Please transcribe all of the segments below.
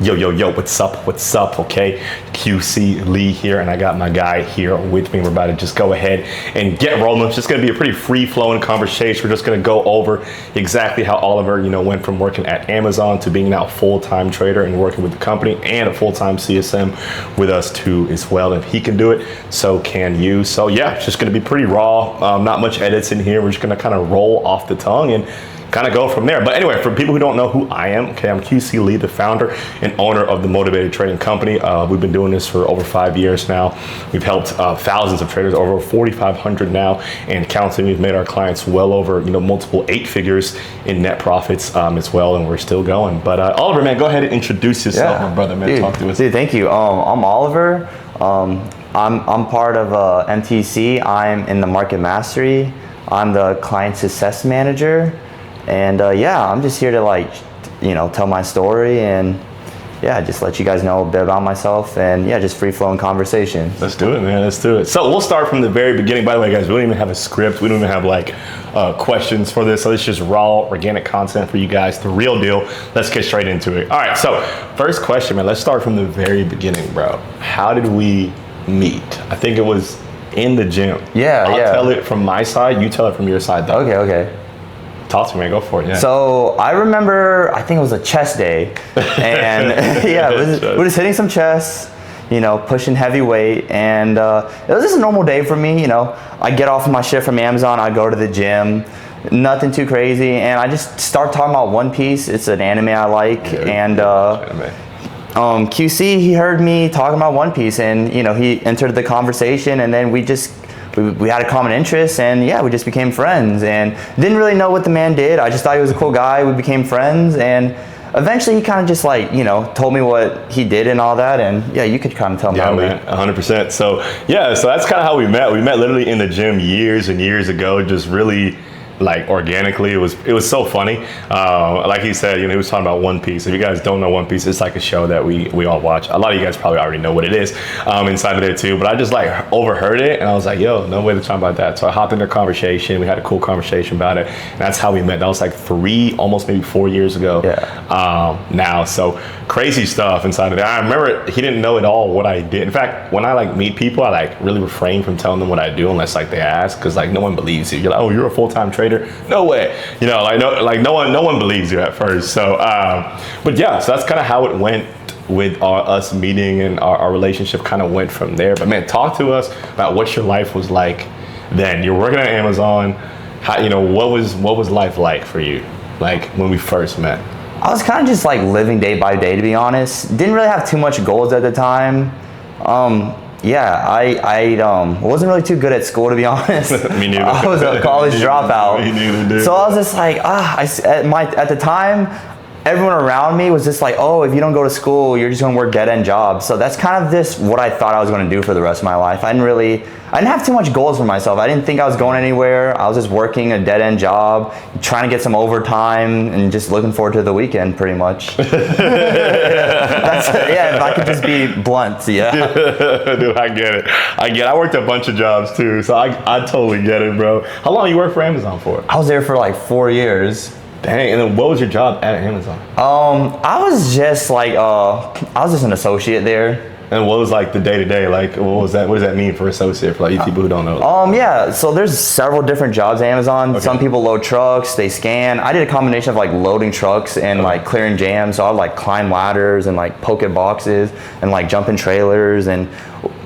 Yo, yo, yo, what's up, okay? QC Lee here, and I got my guy here with me. We're about to just go ahead and get rolling. It's just gonna be a pretty free-flowing conversation. We're just gonna go over exactly how Oliver, went from working at Amazon to being now a full-time trader and working with the company and a full-time CSM with us too as well. If he can do it, so can you. So yeah, it's just gonna be pretty raw, not much edits in here. We're just gonna kind of roll off the tongue and kind of go from there. But anyway, for people who don't know who I am, okay, I'm QC Lee, the founder and owner of the Motivated Trading Company. We've been doing this for over 5 years now. We've helped thousands of traders, over 4,500 now, and counting. We've made our clients well over, multiple 8 figures in net profits as well, and we're still going. But Oliver, man, go ahead and introduce yourself, my brother, man. Dude, talk to us. Dude, thank you. I'm Oliver. I'm part of MTC. I'm in the Market Mastery. I'm the Client Success Manager. And I'm just here to tell my story and just let you guys know a bit about myself and just free flowing conversation. Let's do it, man. Let's do it. So we'll start from the very beginning. By the way, guys, we don't even have a script. We don't even have questions for this. So it's just raw, organic content for you guys. The real deal. Let's get straight into it. All right. So first question, man. Let's start from the very beginning, bro. How did we meet? I think it was in the gym. I'll tell it from my side. You tell it from your side, though. Okay. Talk to me, go for it, yeah. So I remember, I think it was a chest day, and we're just hitting some chest, pushing heavy weight, and it was just a normal day for me, I get off my shift from Amazon, I go to the gym, nothing too crazy, and I just start talking about One Piece. It's an anime I like, QC, he heard me talking about One Piece, and he entered the conversation, and then we had a common interest, and we just became friends, and didn't really know what the man did. I just thought he was a cool guy. We became friends, and eventually he kind of just told me what he did and all that, and you could kind of tell me. Yeah, man, 100%. So that's kind of how we met. We met literally in the gym years and years ago, just really organically. It was so funny. Like he said, he was talking about One Piece. If you guys don't know One Piece, it's like a show that we all watch. A lot of you guys probably already know what it is inside of there too, but I just overheard it and I was like, yo, no way to talk about that. So I hopped into a conversation. We had a cool conversation about it, and that's how we met. That was 3, almost maybe 4 years ago now. So crazy stuff inside of there. I remember he didn't know at all what I did. In fact, when I meet people, I really refrain from telling them what I do unless they ask, because no one believes you. You're like, oh, you're a full-time trader? No way. No one believes you at first. So so that's kind of how it went with us meeting, and our relationship kind of went from there. But man, talk to us about what your life was like then. You're working at Amazon. How, what was life like for you, when we first met? I was kind of just living day by day, to be honest. Didn't really have too much goals at the time. I wasn't really too good at school, to be honest. Me neither. I was a college dropout. Me neither, dude. So I was just at the time, everyone around me was just oh, if you don't go to school, you're just gonna work dead-end jobs. So that's kind of what I thought I was gonna do for the rest of my life. I didn't have too much goals for myself. I didn't think I was going anywhere. I was just working a dead-end job, trying to get some overtime, and just looking forward to the weekend, pretty much. If I could just be blunt, Dude, I get it. I worked a bunch of jobs too, so I totally get it, bro. How long you worked for Amazon for? I was there for 4 years. Dang, and then what was your job at Amazon? I was just an associate there. And what was the day-to-day? What was that? What does that mean for associate, for you people who don't know? So there's several different jobs at Amazon. Okay. Some people load trucks, they scan. I did a combination of loading trucks and clearing jams. So I would climb ladders and poke at boxes and jump in trailers, and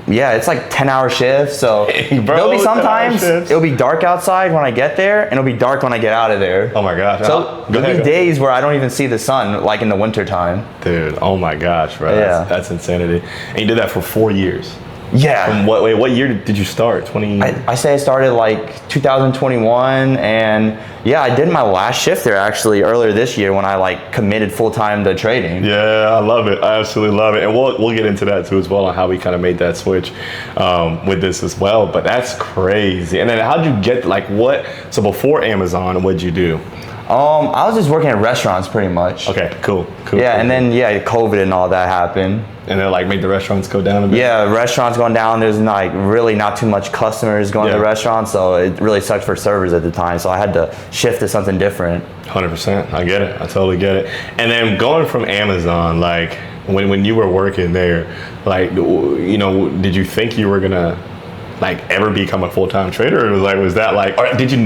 it's 10-hour shifts. So there'll be sometimes it'll be dark outside when I get there, and it'll be dark when I get out of there. Oh my gosh. So there'll be days where I don't even see the sun, in the winter time. Dude, oh my gosh, bro. That's insanity. And you did that for 4 years. Yeah. From what year did you start? I say I started 2021, and I did my last shift there actually earlier this year when I committed full time to trading. Yeah, I love it. I absolutely love it, and we'll get into that too as well, on how we kind of made that switch with this as well. But that's crazy. And then how'd you get what? So before Amazon, what'd you do? I was just working at restaurants pretty much. Okay, cool. And then COVID and all that happened. And then made the restaurants go down a bit? Yeah, restaurants going down. There's really not too much customers going to the restaurant, so it really sucked for servers at the time. So I had to shift to something different. 100%. I get it. I totally get it. And then going from Amazon, when you were working there, like, did you think you were gonna like ever become a full-time trader, or was that like, or did you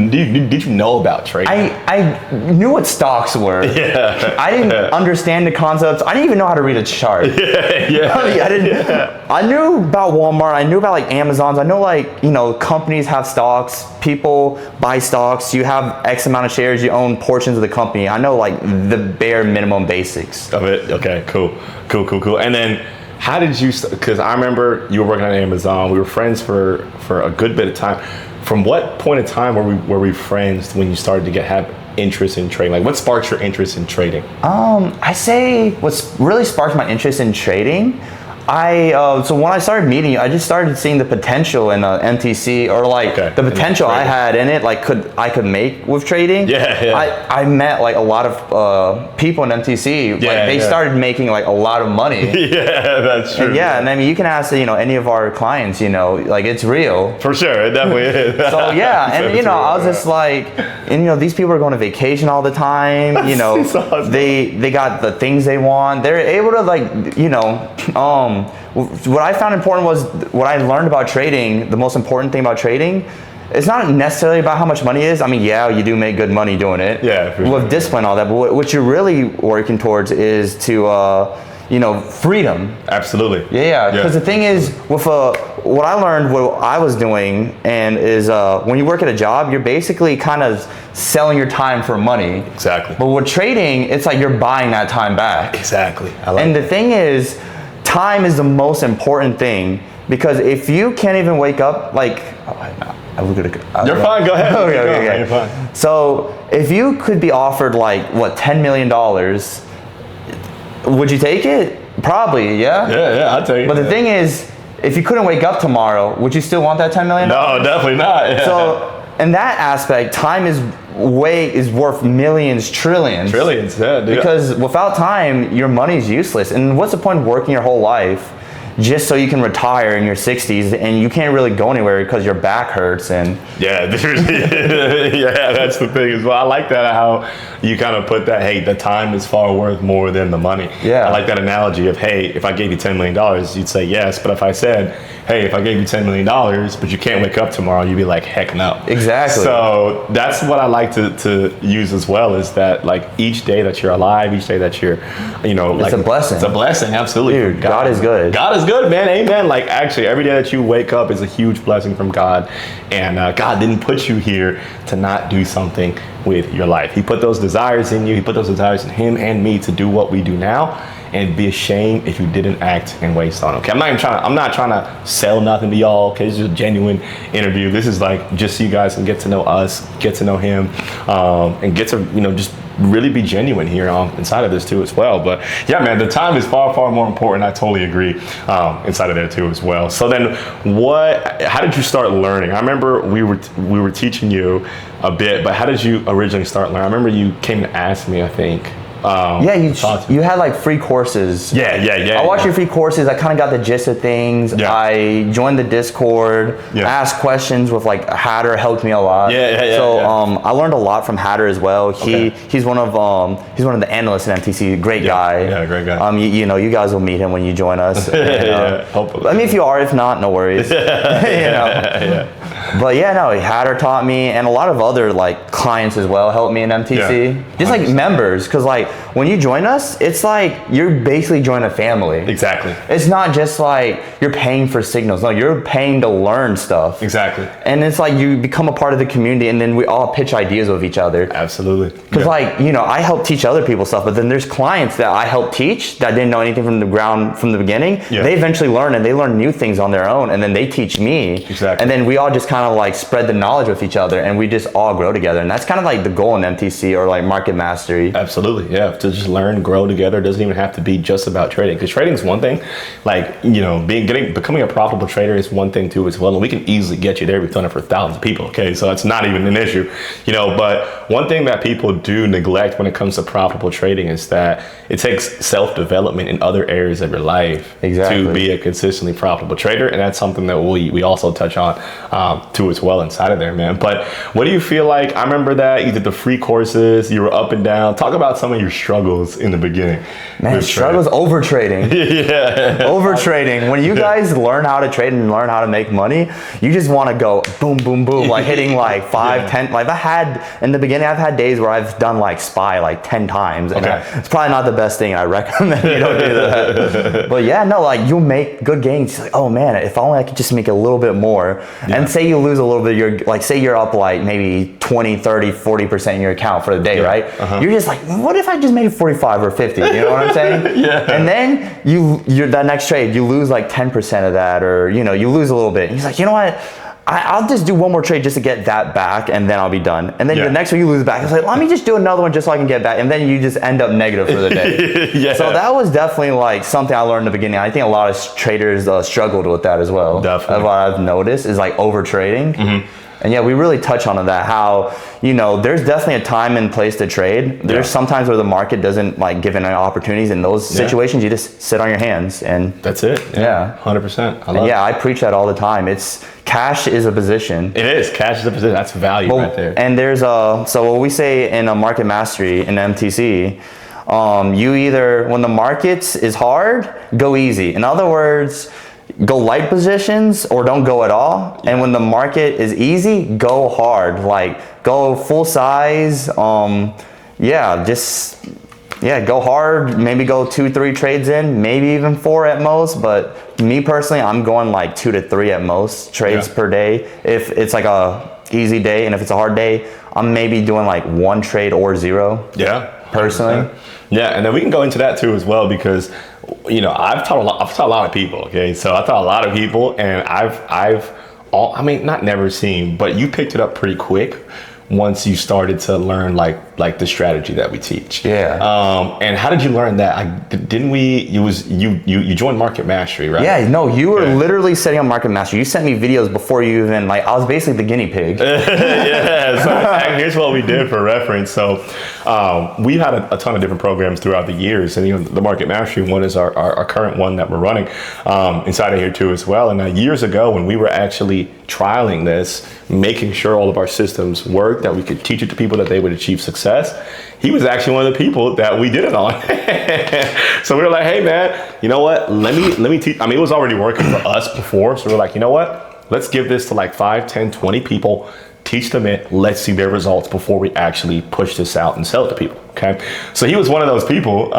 know about trading? I knew what stocks were. Yeah. I didn't understand the concepts. I didn't even know how to read a chart. Yeah. I didn't. I knew about Walmart. I knew about like Amazon's. I know like companies have stocks. People buy stocks. You have X amount of shares. You own portions of the company. I know like the bare minimum basics of it. Okay. Cool. And then, how did you? Because I remember you were working on Amazon. We were friends for a good bit of time. From what point in time were we friends when you started to have interest in trading? Like, what sparked your interest in trading? I say what's really sparked my interest in trading. So when I started meeting you, I just started seeing the potential in MTC, or like the potential I had in it, like I could make with trading. Yeah. I met like a lot of people in MTC. Like they started making like a lot of money. Yeah, that's true. And I mean, you can ask any of our clients. Like it's real. For sure, it definitely is. So yeah, and I was just like, and these people are going to vacation all the time. Awesome. They got the things they want. They're able to what I found important was what I learned about trading. The most important thing about trading, it's not necessarily about how much money it is. I mean, yeah, you do make good money doing it. Yeah, for sure. With discipline, all that. But what you're really working towards is to, freedom. Absolutely. Yeah. Because the thing is, with what I learned, what I was doing, and is when you work at a job, you're basically kind of selling your time for money. Exactly. But with trading, it's like you're buying that time back. Exactly. And the thing is, time is the most important thing, because if you can't even wake up, like, you're fine. Go ahead. Okay. You're fine. So if you could be offered like $10 million, would you take it? Probably, yeah. Yeah, I'll take it. But the thing is, if you couldn't wake up tomorrow, would you still want that $10 million? No, definitely not. Yeah. So in that aspect, time is worth millions, trillions. Yeah, dude. Because without time, your money is useless. And what's the point of working your whole life just so you can retire in your 60s and you can't really go anywhere because your back hurts? And yeah, that's the thing as well. I like that, how you kind of put that, hey, the time is far worth more than the money. Yeah. I like that analogy of, hey, if I gave you $10 million, you'd say yes. But if I said, hey, if I gave you $10 million, but you can't wake up tomorrow, you'd be like, heck no. Exactly. So that's what I like to use as well, is that like each day that you're alive, each day that you're, it's a blessing. It's a blessing, absolutely. Dude, God is good. God is good, man. Amen. Like, actually, every day that you wake up is a huge blessing from God. And God didn't put you here to not do something with your life. He put those desires in you. He put those desires in him and me to do what we do now. And be ashamed if you didn't act and waste on it. Okay, I'm not trying to sell nothing to y'all. Okay, it's just a genuine interview. This is like just so you guys can get to know us, get to know him, and get to just really be genuine here inside of this too as well. But yeah, man, the time is far more important. I totally agree inside of there too as well. So then, how did you start learning? I remember we were teaching you a bit, but how did you originally start learning? I remember you came to ask me, I think. You had like free courses. Yeah. I watched your free courses. I kind of got the gist of things. Yeah. I joined the Discord. Yeah. Asked questions with like Hatter, helped me a lot. So I learned a lot from Hatter as well. He's one of the analysts in MTC. Great guy. Yeah, great guy. You guys will meet him when you join us. And, hopefully. I mean, if you are, if not, no worries. But yeah, no, Hatter taught me, and a lot of other like clients as well helped me in MTC. Just like members, because like when you join us, it's like you're basically joining a family. Exactly. It's not just like you're paying for signals. No, you're paying to learn stuff. Exactly. And it's like you become a part of the community, and then we all pitch ideas with each other. Absolutely. Because I help teach other people stuff, but then there's clients that I help teach that didn't know anything from the ground from the beginning. Yeah. They eventually learn, and they learn new things on their own, and then they teach me. Exactly. And then we all just kind of like spread the knowledge with each other, and we just all grow together. And that's kind of like the goal in MTC, or like market mastery. Absolutely. Yeah. To just learn, grow together. It doesn't even have to be just about trading, because trading is one thing. Like, becoming a profitable trader is one thing too as well. And we can easily get you there. We've done it for thousands of people. Okay. So it's not even an issue, but one thing that people do neglect when it comes to profitable trading is that it takes self-development in other areas of your life to be a consistently profitable trader. And that's something that we also touch on too as well inside of there, man. But what do you feel like? I remember that you did the free courses, you were up and down. Talk about some of your struggles in the beginning? Man, with struggles over trading. yeah. Over trading. When you guys learn how to trade and learn how to make money, you just want to go boom, boom, boom, like hitting like 5, 10. Like in the beginning, I've had days where I've done like SPY like 10 times. And it's probably not the best thing. I recommend you don't do that. But yeah, no, like you'll make good gains. You're like, oh man, if only I could just make a little bit more. And say you lose a little bit, you're like, say you're up like maybe 20, 30, 40% in your account for the day, right? You're just like, what if I just made 45 or 50? You know what I'm saying? And then you're that next trade, you lose like 10% of that, or you lose a little bit. He's like, you know what? I'll just do one more trade just to get that back, and then I'll be done. And then the next one you lose back. It's like, let me just do another one just so I can get back. And then you just end up negative for the day. So that was definitely like something I learned in the beginning. I think a lot of traders struggled with that as well. Definitely. What I've noticed is like over trading. And yeah, we really touch on that, how, there's definitely a time and place to trade. There's sometimes where the market doesn't like give any opportunities. In those situations, you just sit on your hands and that's it. 100%. I preach that all the time. Cash is a position. It is. Cash is a position. That's value right there. And there's so what we say in a market mastery in MTC, you either, when the markets is hard, go easy. In other words, go light positions or don't go at all. And when the market is easy, go hard. Like go full size. Go hard. Maybe go 2-3 trades in, maybe even 4 at most. But me personally, I'm going like 2 to 3 at most trades per day. If it's like a easy day, and if it's a hard day, I'm maybe doing like 1 trade or 0. Yeah. Personally. 100%. Yeah, and then we can go into that too as well, because I've taught a lot of people. Okay, so I taught a lot of people, and I've not never seen, but you picked it up pretty quick once you started to learn like the strategy that we teach. And how did you learn that? Didn't we? You joined Market Mastery, right? Yeah. No, you were literally setting up Market Mastery. You sent me videos before you even I was basically the guinea pig. So here's what we did for reference. So we've had a ton of different programs throughout the years, and the Market Mastery one is our current one that we're running inside of here too as well. And years ago, when we were actually trialing this, making sure all of our systems worked, that we could teach it to people, that they would achieve success, he was actually one of the people that we did it on. So we were like, hey man, you know what? Let me teach. It was already working for us before. So we're like, you know what? Let's give this to like 5, 10, 20 people, teach them it, let's see their results before we actually push this out and sell it to people. Okay. So he was one of those people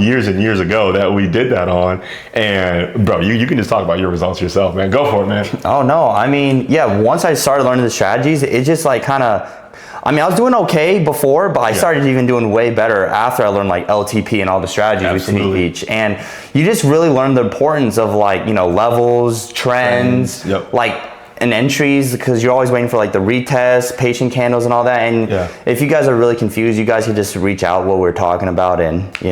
years and years ago that we did that on. And bro, you can just talk about your results yourself, man. Go for it, man. Oh no. Once I started learning the strategies, it just like I was doing okay before, but I started even doing way better after I learned like LTP and all the strategies we teach. And you just really learn the importance of levels, trends. And entries, because you're always waiting for like the retest, patient candles and all that. And if you guys are really confused, you guys can just reach out what we're talking about, and So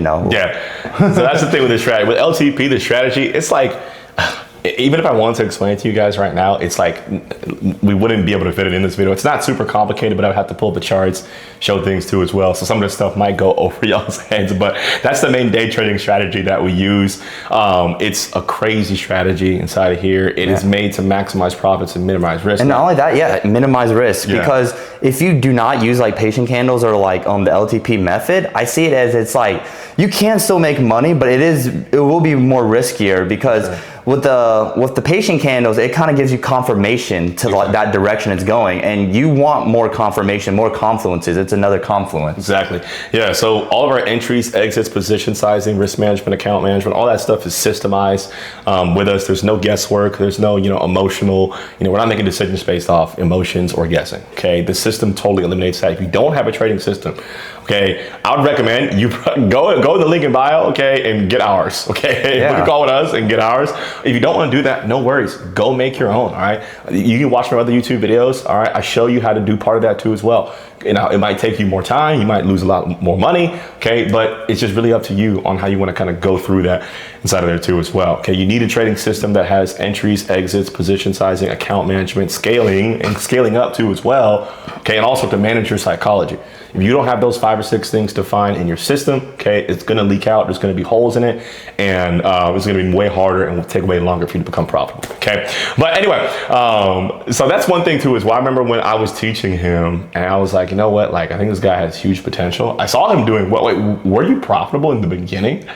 that's the thing with the strategy. With LTP, the strategy, it's like, even if I wanted to explain it to you guys right now, it's like we wouldn't be able to fit it in this video. It's not super complicated, but I would have to pull up the charts, show things too as well. So some of this stuff might go over y'all's heads, but that's the main day trading strategy that we use. It's a crazy strategy inside of here. It is made to maximize profits and minimize risk. And not only that, minimize risk. Because if you do not use like patient candles or like the LTP method, I see it as it's like you can still make money, but it will be more riskier, because with the patient candles, it kind of gives you confirmation to that direction it's going, and you want more confirmation, more confluences. It's another confluence. Exactly. Yeah. So all of our entries, exits, position sizing, risk management, account management, all that stuff is systemized with us. There's no guesswork. There's no emotional. We're not making decisions based off emotions or guessing. Okay. The system totally eliminates that. If you don't have a trading system, okay, I would recommend you go in the link in bio, okay, and get ours, okay? You can call with us and get ours. If you don't want to do that, no worries. Go make your own, all right? You can watch my other YouTube videos, all right? I show you how to do part of that too as well. It might take you more time. You might lose a lot more money, okay? But it's just really up to you on how you want to kind of go through that inside of there too as well, okay? You need a trading system that has entries, exits, position sizing, account management, scaling, and scaling up too as well, okay? And also to manage your psychology. If you don't have those 5 or 6 things defined in your system, okay, it's going to leak out. There's going to be holes in it, and it's going to be way harder and will take way longer for you to become profitable. Okay, but anyway, so that's one thing too. Is I remember when I was teaching him, and I was like, you know what? Like, I think this guy has huge potential. I saw him doing well. Wait, were you profitable in the beginning?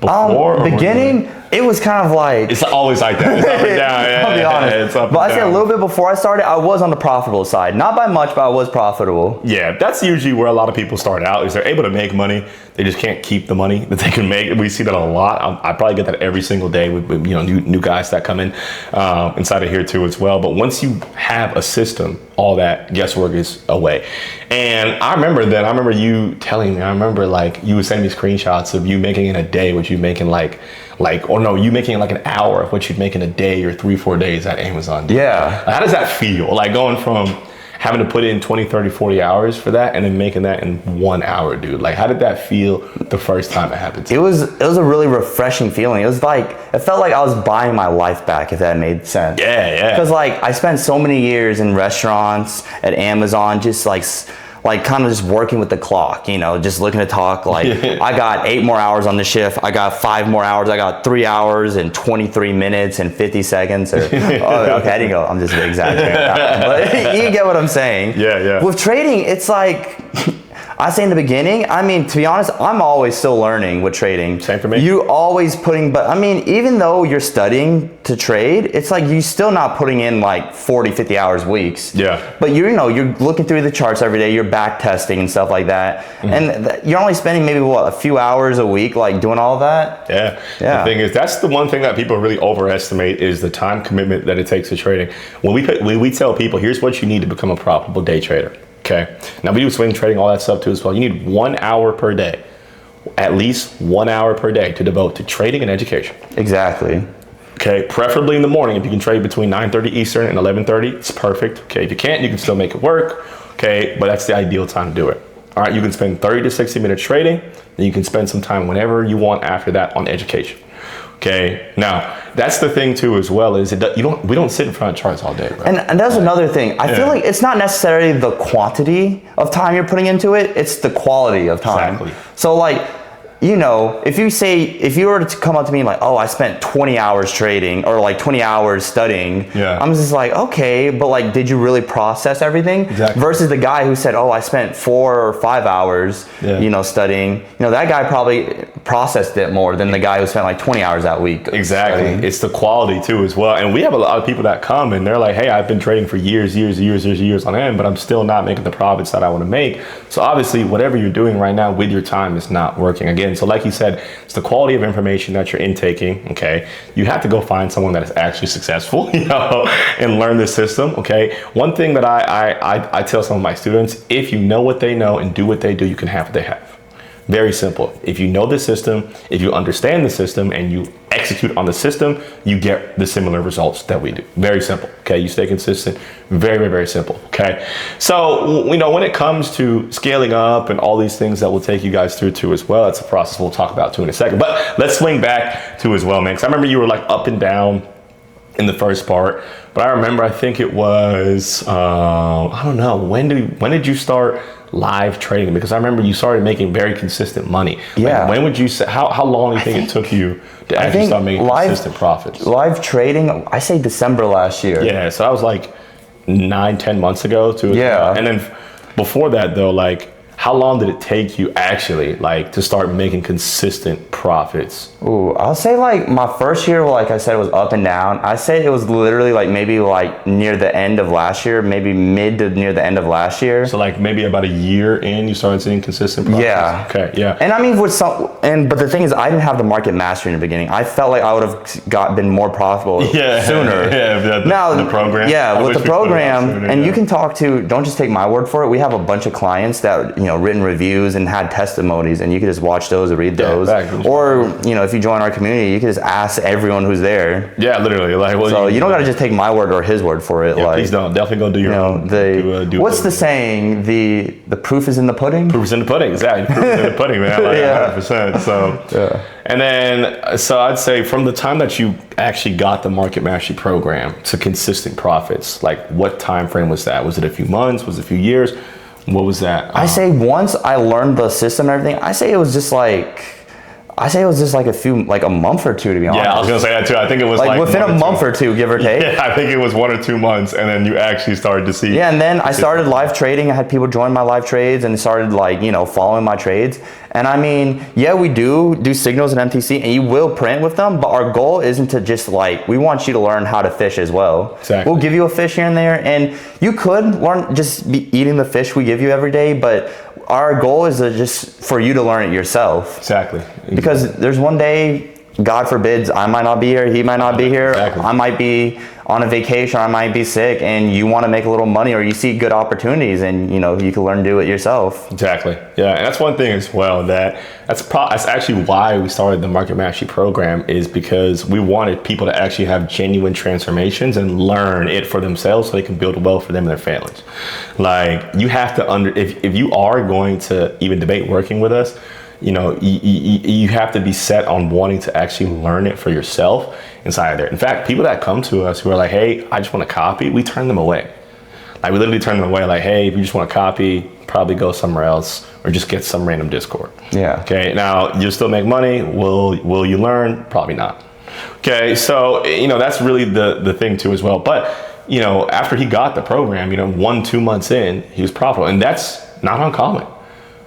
Before beginning, it was kind of like, it's always like that. It's up and down. I'll be honest. It's up but and I say a down. little bit before I started, I was on the profitable side. Not by much, but I was profitable. Yeah, that's usually where a lot of people start out. Is they're able to make money, they just can't keep the money that they can make. We see that a lot. I probably get that every single day with new guys that come in inside of here too as well. But once you have a system, all that guesswork is away. And I remember you telling me. I remember like you would send me screenshots of you making in a day what you making you making like an hour of what you'd make in a day or 3-4 days at Amazon. Yeah. How does that feel? Like going from having to put in 20, 30, 40 hours for that and then making that in 1 hour, dude. Like, how did that feel the first time it happened to you? It was a really refreshing feeling. It felt like I was buying my life back, if that made sense. Yeah. Because like I spent so many years in restaurants, at Amazon, just like kind of just working with the clock, just looking to talk. Like I got 8 more hours on the shift. I got 5 more hours. I got 3 hours and 23 minutes and 50 seconds. Okay, I didn't go. I'm just exaggerating that one. But you get what I'm saying. Yeah. With trading, it's like, I say in the beginning, to be honest, I'm always still learning with trading. Same for me. You always even though you're studying to trade, it's like you're still not putting in like 40, 50 hours weeks. Yeah. But you're looking through the charts every day, you're back testing and stuff like that. Mm-hmm. And you're only spending maybe a few hours a week like doing all of that. Yeah. Yeah. The thing is, that's the one thing that people really overestimate is the time commitment that it takes to trading. When we tell people, here's what you need to become a profitable day trader. Okay. Now we do swing trading, all that stuff too as well. You need 1 hour per day, at least 1 hour per day to devote to trading and education. Exactly. Okay. Preferably in the morning. If you can trade between 9:30 Eastern and 11:30, it's perfect. Okay. If you can't, you can still make it work. Okay. But that's the ideal time to do it. All right. You can spend 30 to 60 minutes trading. Then you can spend some time whenever you want after that on education. Okay. Now that's the thing too, as well, is we don't sit in front of charts all day, bro. And that's another thing. I feel like it's not necessarily the quantity of time you're putting into it; it's the quality of time. Exactly. So like, if you were to come up to me like, oh, I spent 20 hours trading or like 20 hours studying, Yeah. I'm just like, okay, but like, did you really process everything? Exactly. Versus the guy who said, oh, I spent 4 or 5 hours, studying. That guy probably processed it more than the guy who spent like 20 hours that week. Exactly. studying. It's the quality too as well. And we have a lot of people that come and they're like, hey, I've been trading for years on end, but I'm still not making the profits that I want to make. So obviously whatever you're doing right now with your time is not working. Again, so like you said, it's the quality of information that you're intaking. Okay. You have to go find someone that is actually successful, and learn this system. Okay. One thing that I tell some of my students, if you know what they know and do what they do, you can have what they have. Very simple. If you know the system, if you understand the system and you execute on the system, you get the similar results that we do. Very simple. Okay. You stay consistent. Very, very, very simple. Okay. So, when it comes to scaling up and all these things that we'll take you guys through too as well, that's a process we'll talk about too in a second. But let's swing back to as well, man. Because I remember you were like up and down in the first part, but I remember, I think it was, I don't know, when did you start live trading? Because I remember you started making very consistent money. Yeah. Like, when would you say, how long do you think it took you to actually start making consistent profits? Live trading, I say December last year. Yeah, so that was like 9-10 months ago too. Yeah. And then before that though, like, how long did it take you actually like to start making consistent profits? Ooh, I'll say like my first year, like I said, it was up and down. I say it was literally like maybe like near the end of last year, maybe mid to near the end of last year. So like maybe about a year in, you started seeing consistent profits? Yeah. Okay, yeah. And I mean, but the thing is, I didn't have the market mastery in the beginning. I felt like I would have been more profitable sooner. Now, the program. Yeah, with the program, sooner, and you can talk to, don't just take my word for it. We have a bunch of clients that, written reviews and had testimonies, and you can just watch those or read those. Or, if you join our community, you can just ask everyone who's there. Yeah, literally. Like, well, so you don't got to just take my word or his word for it. Yeah, like, please don't. Definitely go do your own. What's the saying? The proof is in the pudding? Proof is in the pudding. Exactly. Proof is in the pudding, man. Like, Yeah. 100%. So, Yeah. And then, so I'd say from the time that you actually got the Market Mastery program to consistent profits, like what time frame was that? Was it a few months? Was it a few years? What was that? I say once I learned the system and everything, I say it was just like a month or two, to be honest. Yeah, I was gonna say that too. I think it was like within a month or two, give or take. Yeah, I think it was 1 or 2 months, and then you actually started to see. Yeah, and then I started live trading. I had people join my live trades and started following my trades. And I mean, yeah, we do signals and MTC, and you will print with them, but our goal isn't to just we want you to learn how to fish as well. Exactly. We'll give you a fish here and there, and you could learn just be eating the fish we give you every day, but our goal is for you to learn it yourself. Exactly. Because there's one day, God forbids, I might not be here, he might not be here, Exactly. I might be on a vacation, I might be sick, and you want to make a little money or you see good opportunities, and you can learn to do it yourself. Exactly. Yeah, and that's one thing as well that's actually why we started the Market Mastery program, is because we wanted people to actually have genuine transformations and learn it for themselves so they can build wealth for them and their families. Like, you have to if you are going to even debate working with us, you have to be set on wanting to actually learn it for yourself inside of there. In fact, people that come to us who are like, hey, I just want to copy, we turn them away. Like, we literally turn them away like, hey, if you just want to copy, probably go somewhere else or just get some random Discord. Yeah. Okay, now you'll still make money. Will you learn? Probably not. Okay, so, that's really the thing too as well. But, after he got the program, 1-2 months in, he was profitable. And that's not uncommon.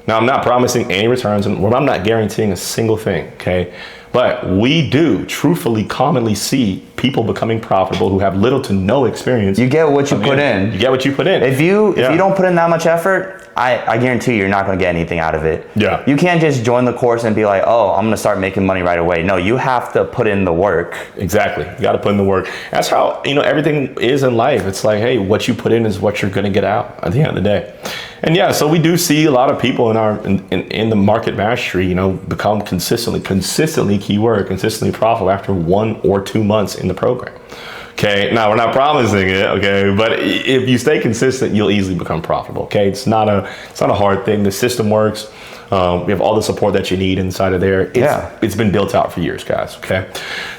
Now, I'm not promising any returns, and I'm not guaranteeing a single thing, okay? But we do truthfully commonly see people becoming profitable who have little to no experience. You get what you put in. You get what you put in. If you don't put in that much effort, I guarantee you're not going to get anything out of it. Yeah. You can't just join the course and be like, oh, I'm going to start making money right away. No, you have to put in the work. Exactly. You got to put in the work. That's how, everything is in life. It's like, hey, what you put in is what you're going to get out at the end of the day. And yeah, so we do see a lot of people in the Market Mastery, become consistently keyword, consistently profitable after 1 or 2 months in the program. Okay, now we're not promising it, okay, but if you stay consistent, you'll easily become profitable. Okay, it's not a hard thing. The system works. We have all the support that you need inside of there. It's been built out for years, guys. Okay,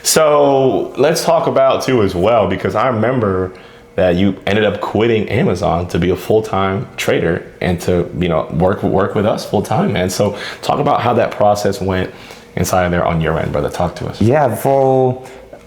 so let's talk about too as well, because I remember that you ended up quitting Amazon to be a full-time trader and to work with us full-time, man. So talk about how that process went inside of there on your end, brother. Talk to us. Yeah,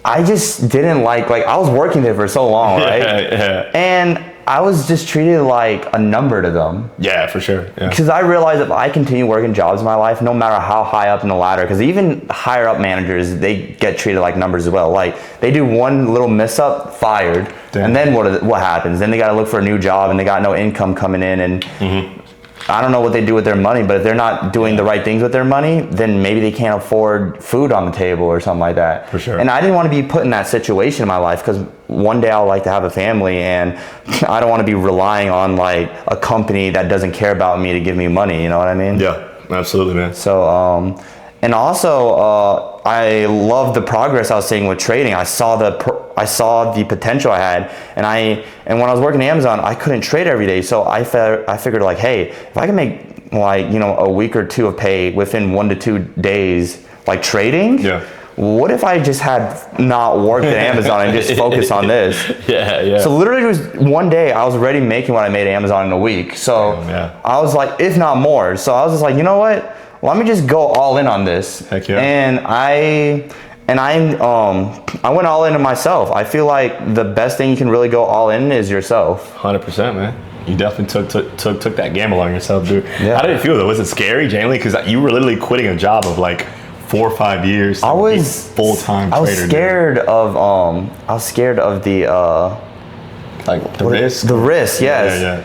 I just didn't like I was working there for so long, right? Yeah. And I was just treated like a number to them. Yeah, for sure. Yeah. Because I realized if I continue working jobs in my life, no matter how high up in the ladder, because even higher up managers, they get treated like numbers as well. Like, they do one little miss up, fired. Damn. And then what happens? Then they got to look for a new job, and they got no income coming in, and I don't know what they do with their money, but if they're not doing the right things with their money, then maybe they can't afford food on the table or something like that. For sure. And I didn't want to be put in that situation in my life, because one day I'll like to have a family, and I don't want to be relying on a company that doesn't care about me to give me money. You know what I mean? Yeah, absolutely, man. So, and also, I love the progress I was seeing with trading. I saw the potential I had, and when I was working at Amazon, I couldn't trade every day. So I figured hey, if I can make a week or two of pay within 1 to 2 days, trading. Yeah. What if I just had not worked at Amazon and just focused on this? Yeah. So literally, it was one day I was already making what I made at Amazon in a week. So I was like, if not more. So I was just like, you know what? Let me just go all in on this. Heck yeah. And I went all into myself. I feel like the best thing you can really go all in is yourself. 100%, man. You definitely took that gamble on yourself, dude. Yeah. How did it feel though? Was it scary, genuinely? Because you were literally quitting a job of 4 or 5 years. I was full-time trader. I was scared of the the risk. The risk, yes. Yeah.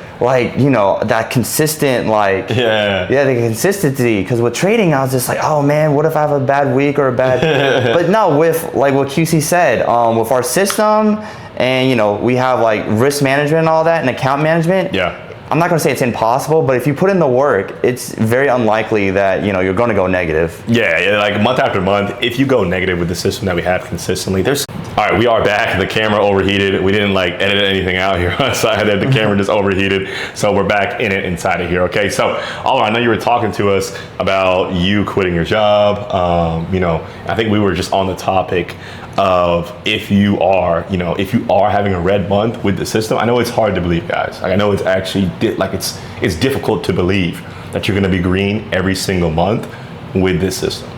That consistent, the consistency. Because with trading, I was just like, oh man, what if I have a bad week or a bad? But no, with what QC said, with our system, and we have risk management and all that, and account management. Yeah. I'm not going to say it's impossible, but if you put in the work, it's very unlikely that you're going to go negative. Yeah, month after month, if you go negative with the system that we have consistently, there's All right, we are back. The camera overheated. We didn't like edit anything out here on the side. The camera just overheated. So we're back in it inside of here. Okay, so Oliver, I know you were talking to us about you quitting your job. I think we were just on the topic of if you are having a red month with the system. I know it's hard to believe, guys. Like, I know it's actually it's difficult to believe that you're going to be green every single month with this system.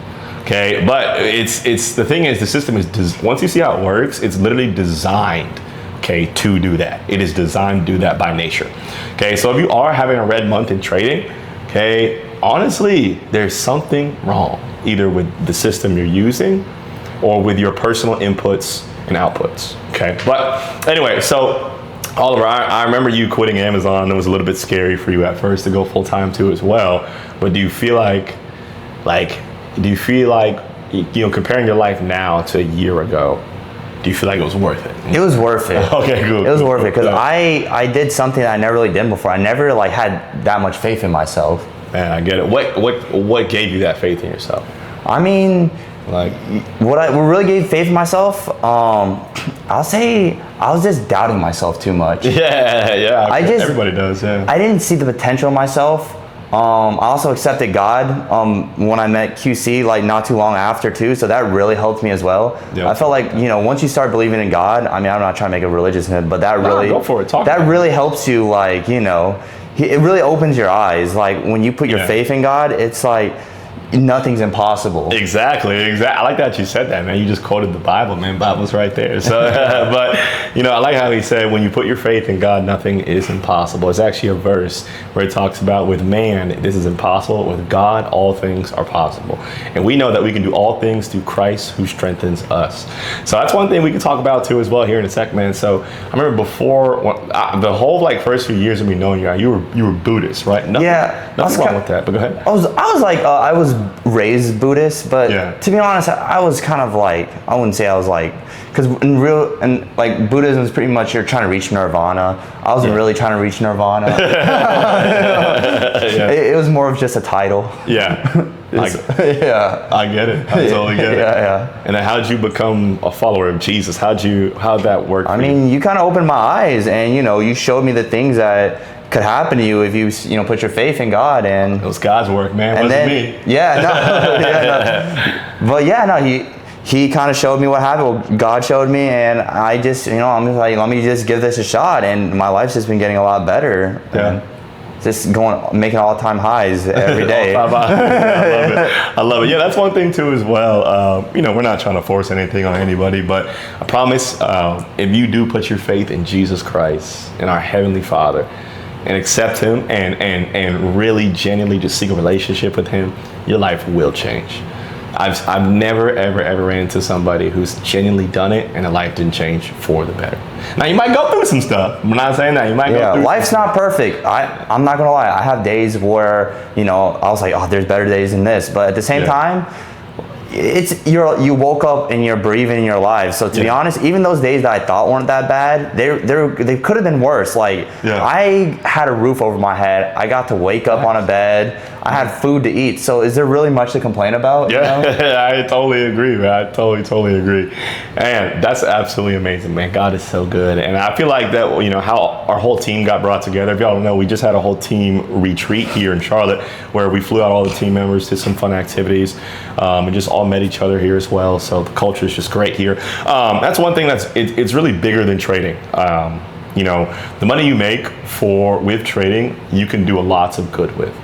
Okay, but it's the thing is, the system is once you see how it works, it's literally designed, okay, to do that. It is designed to do that by nature. Okay, so if you are having a red month in trading, okay, honestly, there's something wrong either with the system you're using or with your personal inputs and outputs. Okay, but anyway, so Oliver, I remember you quitting Amazon. It was a little bit scary for you at first to go full time too as well. But do you feel like comparing your life now to a year ago, do you feel like it was worth it? It was worth it. Okay, cool. It was worth it because Yeah. I did something that I never really did before. I never had that much faith in myself. Man, I get it. What gave you that faith in yourself? I mean, Like, what really gave faith in myself, I'll say I was just doubting myself too much. yeah. Everybody does. Yeah. I didn't see the potential in myself. I also accepted God when I met QC, like not too long after too, so that really helped me as well. Yeah. I felt like, once you start believing in God, I mean, I'm not trying to make a religious hit, but that really, go for it. Talk that about really helps you, like, it really opens your eyes. Like when you put your Yeah. faith in God, it's like nothing's impossible. Exactly. I like that you said that, man. You just quoted the Bible, man. Bible's right there. So, but I like how he said, when you put your faith in God, nothing is impossible. It's actually a verse where it talks about, with man, this is impossible. With God, all things are possible. And we know that we can do all things through Christ who strengthens us. So that's one thing we can talk about too as well here in a sec, man. So I remember before the whole first few years of me knowing you, you were Buddhist, right? Nothing wrong with that. But go ahead. I was raised Buddhist, but Yeah. to be honest, I was kind of like, I wouldn't say I was like, because Buddhism is pretty much you're trying to reach nirvana. I wasn't really trying to reach nirvana. It was more of just a title. Yeah. Yeah. I get it. I totally get it. Yeah. And then how'd you become a follower of Jesus? How'd that work for I you? mean, you kind of opened my eyes, and you showed me the things that could happen to you if you put your faith in God. And It was God's work, man. and Wasn't then me. but he kind of showed me what happened. Well, God showed me, and I just I'm just like, let me just give this a shot, and my life's just been getting a lot better. Yeah. And just making all-time highs every day. I love it. Yeah, that's one thing too as well. We're not trying to force anything on anybody, but I promise, if you do put your faith in Jesus Christ, in our Heavenly Father, and accept Him and really genuinely just seek a relationship with Him, your life will change. I've never ever ran into somebody who's genuinely done it and their life didn't change for the better. Now you might go through some stuff. I'm not saying that. You might go through. Life's not perfect. I'm not gonna lie. I have days where I was like, oh, there's better days than this. But at the same time, you woke up and you're breathing in your life. So to be honest, even those days that I thought weren't that bad, they could have been worse. Like I had a roof over my head. I got to wake up on a bed. I had food to eat. So is there really much to complain about? Yeah, I totally agree, man. I totally agree. And that's absolutely amazing, man. God is so good. And I feel like that, how our whole team got brought together. If y'all don't know, we just had a whole team retreat here in Charlotte where we flew out all the team members, did some fun activities, and just all met each other here as well. So the culture is just great here. That's one thing it's really bigger than trading. The money you make with trading, you can do lots of good with.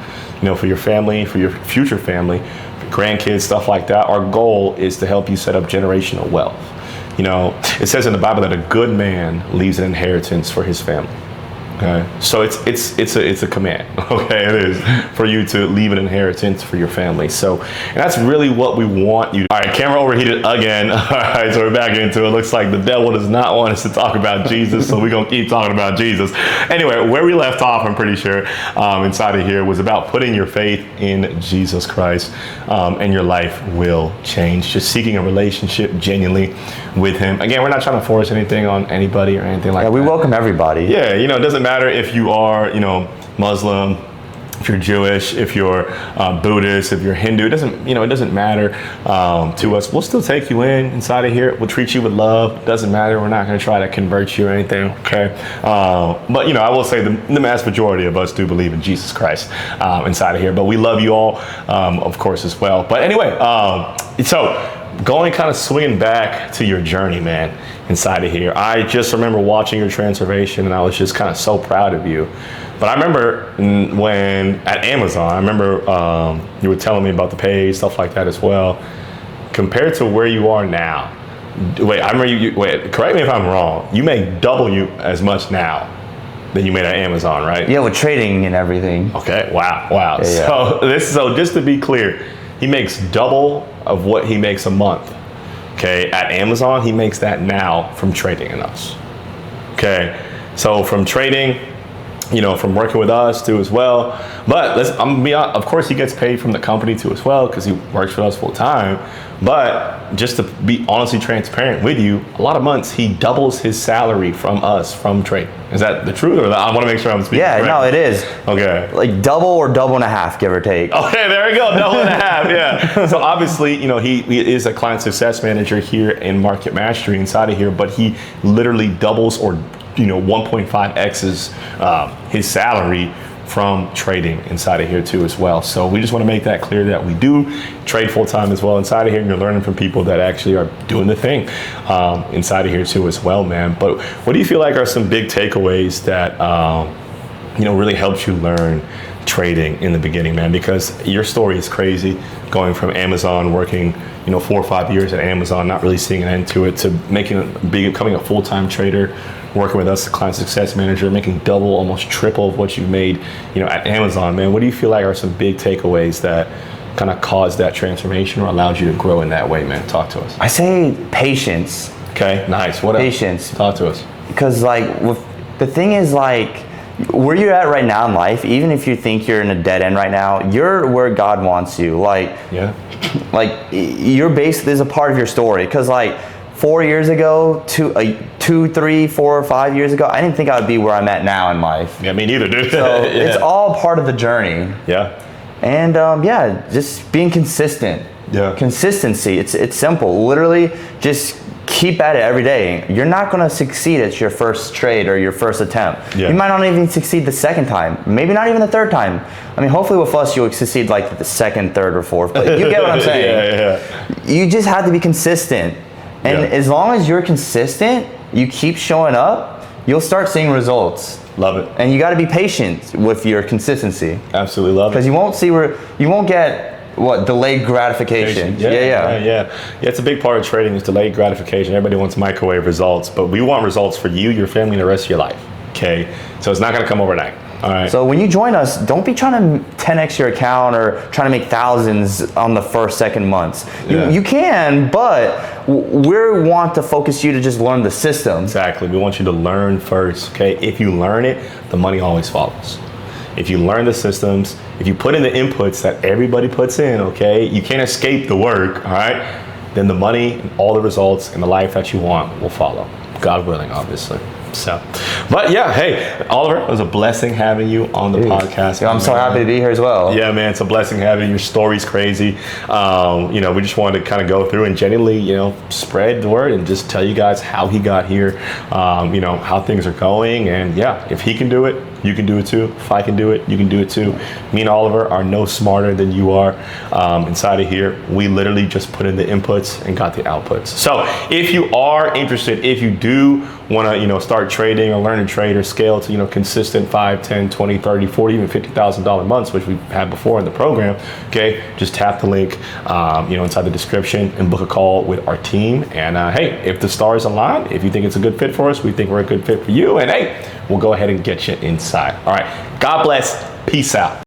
For your family, for your future family, for grandkids, stuff like that. Our goal is to help you set up generational wealth. It says in the Bible that a good man leaves an inheritance for his family. Okay, so it's a command. Okay, it is for you to leave an inheritance for your family. So, and that's really what we want you. All right, camera overheated again. All right, so we're back into it. Looks like the devil does not want us to talk about Jesus, so we're gonna keep talking about Jesus. Anyway, where we left off, I'm pretty sure, inside of here was about putting your faith in Jesus Christ, and your life will change. Just seeking a relationship genuinely with Him. Again, we're not trying to force anything on anybody or anything like that. We welcome everybody. Yeah, it doesn't matter if you are, Muslim, if you're Jewish, if you're Buddhist, if you're Hindu, it doesn't matter to us. We'll still take you inside of here. We'll treat you with love. It doesn't matter. We're not going to try to convert you or anything. Okay. But I will say the mass majority of us do believe in Jesus Christ inside of here. But we love you all, of course, as well. But anyway, so going kind of swinging back to your journey, man, inside of here. I just remember watching your transformation, and I was just kind of so proud of you. But I remember when at Amazon, I remember you were telling me about the pay, stuff like that as well. Compared to where you are now, I remember wait, correct me if I'm wrong, you make double as much now than you made at Amazon, right? Yeah, with trading and everything. Okay, wow. Yeah. So just to be clear, he makes double of what he makes a month. Okay, at Amazon, he makes that now from trading in us. Okay, so from trading, from working with us too as well. But I'm gonna be honest, of course he gets paid from the company too as well because he works for us full time. But just to be honestly transparent with you, a lot of months he doubles his salary from us from trading. Is that the truth, or I want to make sure I'm speaking correct? No, it is. Okay. Like double or double and a half, give or take. Okay, there we go, double and a half, yeah. So obviously, he is a client success manager here in Market Mastery inside of here, but he literally doubles or 1.5x's his salary from trading inside of here too as well. So we just want to make that clear that we do trade full time as well inside of here, and you're learning from people that actually are doing the thing inside of here too as well, man. But what do you feel like are some big takeaways that really helped you learn trading in the beginning, man? Because your story is crazy, going from Amazon, working 4 or 5 years at Amazon, not really seeing an end to it, to becoming a full-time trader, working with us, the client success manager, making double, almost triple of what you made, at Amazon, man. What do you feel like are some big takeaways that kind of caused that transformation or allowed you to grow in that way, man? Talk to us. I say patience. Okay, nice. What else? Patience. Talk to us. Because the thing is, where you're at right now in life, even if you think you're in a dead end right now, you're where God wants you. Your base is a part of your story. Because 4 years ago, 2, 3, 4, or 5 years ago, I didn't think I would be where I'm at now in life. Yeah, me neither, dude. So Yeah. it's all part of the journey. Yeah. And just being consistent. Yeah. Consistency. It's simple. Literally, just keep at it every day. You're not going to succeed at your first trade or your first attempt. Yeah. You might not even succeed the second time. Maybe not even the third time. I mean, hopefully with us, you'll succeed the second, third, or fourth. But you get what I'm saying. Yeah. You just have to be consistent. And as long as you're consistent, you keep showing up, you'll start seeing results. Love it. And you got to be patient with your consistency. Absolutely love it. Because you won't get delayed gratification. Yeah. It's a big part of trading is delayed gratification. Everybody wants microwave results, but we want results for you, your family, and the rest of your life. Okay, so it's not going to come overnight. All right. So when you join us, don't be trying to 10x your account or trying to make thousands on the first, second months. You can, but we want to focus you to just learn the system. Exactly. We want you to learn first. Okay. If you learn it, the money always follows. If you learn the systems, if you put in the inputs that everybody puts in, okay, you can't escape the work. All right. Then the money, and all the results, and the life that you want will follow. God willing, obviously. So, but yeah, hey, Oliver, it was a blessing having you on the podcast. I'm so happy to be here as well. Yeah, man, it's a blessing having you. Your story's crazy. We just wanted to kind of go through and genuinely, spread the word and just tell you guys how he got here, how things are going. And yeah, if he can do it, you can do it too. If I can do it, you can do it too. Me and Oliver are no smarter than you are inside of here. We literally just put in the inputs and got the outputs. So if you are interested, if you do want to, start trading or learn to trade or scale to, consistent 5, 10, 20, 30, 40, even $50,000 months, which we've had before in the program, okay, just tap the link, inside the description and book a call with our team. And hey, if the stars align, if you think it's a good fit for us, we think we're a good fit for you. And hey, we'll go ahead and get you inside. All right. God bless. Peace out.